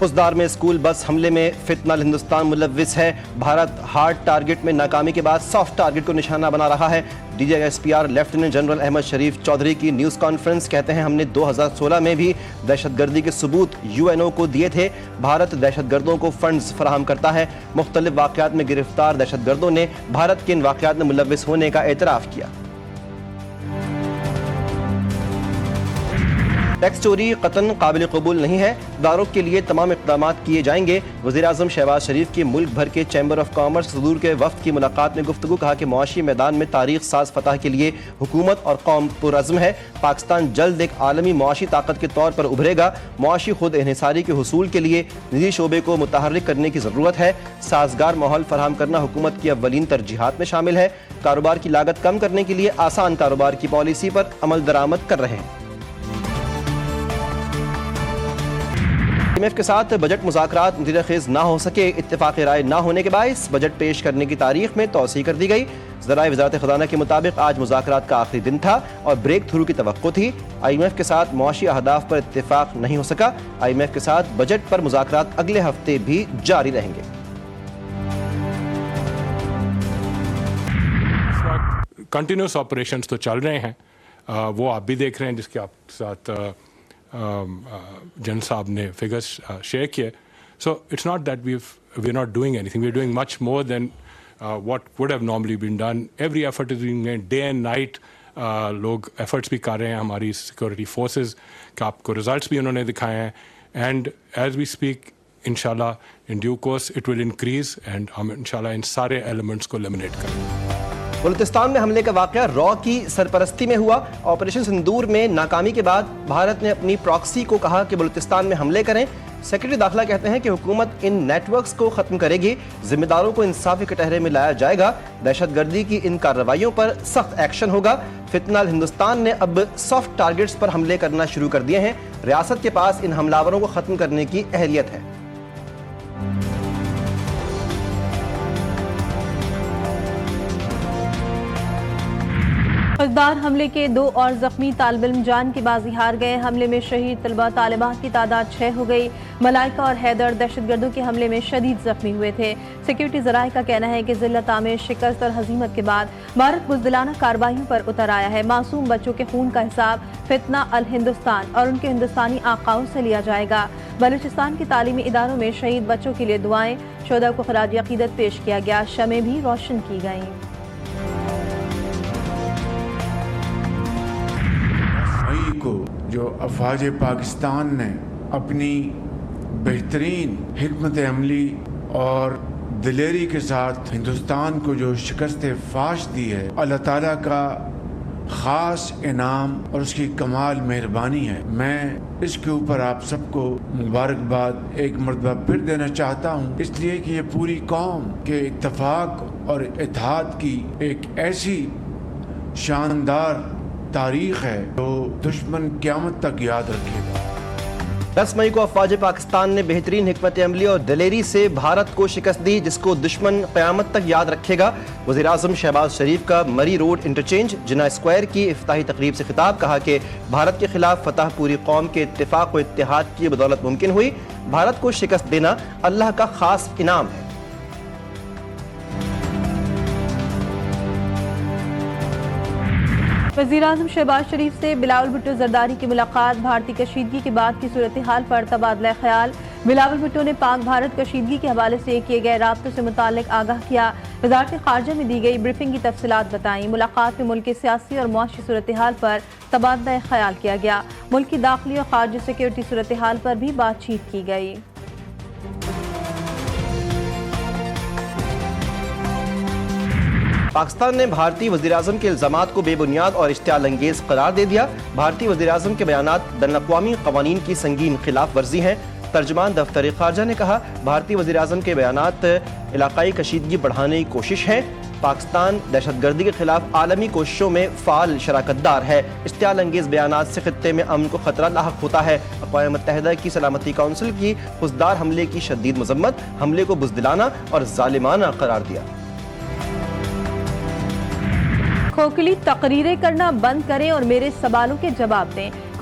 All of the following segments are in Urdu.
پسدار میں اسکول بس حملے میں فتنہ ہندوستان ملوث ہے. بھارت ہارڈ ٹارگٹ میں ناکامی کے بعد سافٹ ٹارگٹ کو نشانہ بنا رہا ہے. D G S P R lieutenant general Ahmed Sharif Chaudhry کی نیوز کانفرنس. کہتے ہیں ہم نے 2016 میں بھی دہشت گردی کے ثبوت یو این او کو دیے تھے. بھارت دہشت گردوں کو فنڈز فراہم کرتا ہے. مختلف واقعات میں گرفتار دہشت گردوں نے بھارت کے ان واقعات میں ملوث ہونے کا اعتراف کیا. ٹیکس چوری قطعاً قابل قبول نہیں ہے. اداروں کے لیے تمام اقدامات کیے جائیں گے. وزیراعظم شہباز شریف کی ملک بھر کے چیمبر آف کامرس صدور کے وفد کی ملاقات میں گفتگو. کہا کہ معاشی میدان میں تاریخ ساز فتح کے لیے حکومت اور قوم پرعزم ہے. پاکستان جلد ایک عالمی معاشی طاقت کے طور پر ابھرے گا. معاشی خود انحصاری کے حصول کے لیے نجی شعبے کو متحرک کرنے کی ضرورت ہے. سازگار ماحول فراہم کرنا حکومت کی اولین ترجیحات میں شامل ہے. کاروبار کی لاگت کم کرنے کے لیے آسان کاروبار کی پالیسی پر عمل درآمد کر رہے ہیں. IMF کے ساتھ بجٹ مذاکرات نتیجہ خیز نہ ہو سکے. اتفاق رائے نہ ہونے کے باعث بجٹ پیش کرنے کی تاریخ میں توسیع کر دی گئی. ذرائع وزارت خزانہ کے مطابق آج مذاکرات کا آخری دن تھا اور بریک تھرو کی توقع تھی. IMF کے ساتھ معاشی اہداف پر اتفاق نہیں ہو سکا. IMF کے ساتھ بجٹ پر مذاکرات اگلے ہفتے بھی جاری رہیں گے. کنٹینیوس آپریشنز تو چل رہے ہیں, وہ آپ بھی دیکھ رہے ہیں, جس کے آپ ساتھ جن صاحب نے فگرز شیئر کیے. So it's not that we are not doing anything, we are doing much more than what would have normally been done. Every effort is being made day and night. لوگ ایفرٹس بھی کر رہے ہیں, ہماری سیکورٹی فورسز کا آپ کو ریزلٹس بھی انہوں نے دکھائے ہیں. اینڈ ایز وی اسپیک انشاءاللہ in due course it will increase and ہم انشاءاللہ ان سارے ایلیمنٹس کو لیمنیٹ کریں. بلوچستان میں حملے کا واقعہ را کی سرپرستی میں ہوا. آپریشن سندور میں ناکامی کے بعد بھارت نے اپنی پراکسی کو کہا کہ بلوچستان میں حملے کریں. سیکرٹری داخلہ کہتے ہیں کہ حکومت ان نیٹ ورکس کو ختم کرے گی. ذمہ داروں کو انصافی کٹہرے میں لایا جائے گا. دہشت گردی کی ان کارروائیوں پر سخت ایکشن ہوگا. فتنہ ہندوستان نے اب سافٹ ٹارگٹس پر حملے کرنا شروع کر دیے ہیں. ریاست کے پاس ان حملاوروں کو ختم کرنے کی اہلیت ہے. فوجدار حملے کے 2 اور زخمی طالب علم جان کی بازی ہار گئے. حملے میں شہید طلبہ طالبات کی تعداد 6 ہو گئی. ملائکہ اور حیدر دہشت گردوں کے حملے میں شدید زخمی ہوئے تھے. سیکیورٹی ذرائع کا کہنا ہے کہ ذلت آمیز شکست اور ہزیمت کے بعد بھارت بزدلانہ کارروائیوں پر اتر آیا ہے. معصوم بچوں کے خون کا حساب فتنہ الہندوستان اور ان کے ہندوستانی آقاؤں سے لیا جائے گا. بلوچستان کے تعلیمی اداروں میں شہید بچوں کے لیے دعائیں. شہداء کو خراج عقیدت پیش کیا گیا. شمعیں بھی روشن کی گئیں. کو جو افواج پاکستان نے اپنی بہترین حکمت عملی اور دلیری کے ساتھ ہندوستان کو جو شکست فاش دی ہے, اللہ تعالیٰ کا خاص انعام اور اس کی کمال مہربانی ہے. میں اس کے اوپر آپ سب کو مبارکباد ایک مرتبہ پھر دینا چاہتا ہوں, اس لیے کہ یہ پوری قوم کے اتفاق اور اتحاد کی ایک ایسی شاندار تاریخ ہے جو دشمن قیامت تک یاد رکھے گا. 10 مئی کو افواج پاکستان نے بہترین حکمت عملی اور دلیری سے بھارت کو شکست دی, جس کو دشمن قیامت تک یاد رکھے گا. وزیراعظم شہباز شریف کا مری روڈ انٹرچینج جناح اسکوائر کی افتتاحی تقریب سے خطاب. کہا کہ بھارت کے خلاف فتح پوری قوم کے اتفاق و اتحاد کی بدولت ممکن ہوئی. بھارت کو شکست دینا اللہ کا خاص انعام ہے. وزیراعظم شہباز شریف سے بلاول بھٹو زرداری کی ملاقات. بھارتی کشیدگی کے بعد کی صورتحال پر تبادلہ خیال. بلاول بھٹو نے پاک بھارت کشیدگی کے حوالے سے کیے گئے رابطوں سے متعلق آگاہ کیا. وزارت خارجہ میں دی گئی بریفنگ کی تفصیلات بتائیں. ملاقات میں ملک کی سیاسی اور معاشی صورتحال پر تبادلہ خیال کیا گیا. ملک کی داخلی اور خارجی سیکورٹی صورتحال پر بھی بات چیت کی گئی. پاکستان نے بھارتی وزیراعظم کے الزامات کو بے بنیاد اور اشتعال انگیز قرار دے دیا. بھارتی وزیراعظم کے بیانات بین الاقوامی قوانین کی سنگین خلاف ورزی ہیں. ترجمان دفتر خارجہ نے کہا, بھارتی وزیراعظم کے بیانات علاقائی کشیدگی بڑھانے کی کوشش ہے. پاکستان دہشت گردی کے خلاف عالمی کوششوں میں فعال شراکت دار ہے. اشتعال انگیز بیانات سے خطے میں امن کو خطرہ لاحق ہوتا ہے. اقوام متحدہ کی سلامتی کونسل کی پسدار حملے کی شدید مذمت. حملے کو بزدلانہ اور ظالمانہ قرار دیا. کھوکھلی تقریریں کرنا بند کریں اور میرے سوالوں کے جواب دیں.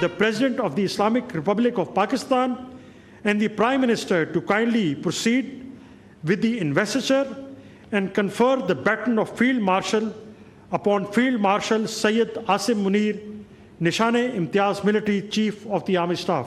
The President of the Islamic Republic of Pakistan and the Prime Minister to kindly proceed with the investiture and confer the baton of Field Marshal upon Field Marshal Syed Asim Munir, Nishane-e-Imtiaz Military Chief of the Army Staff.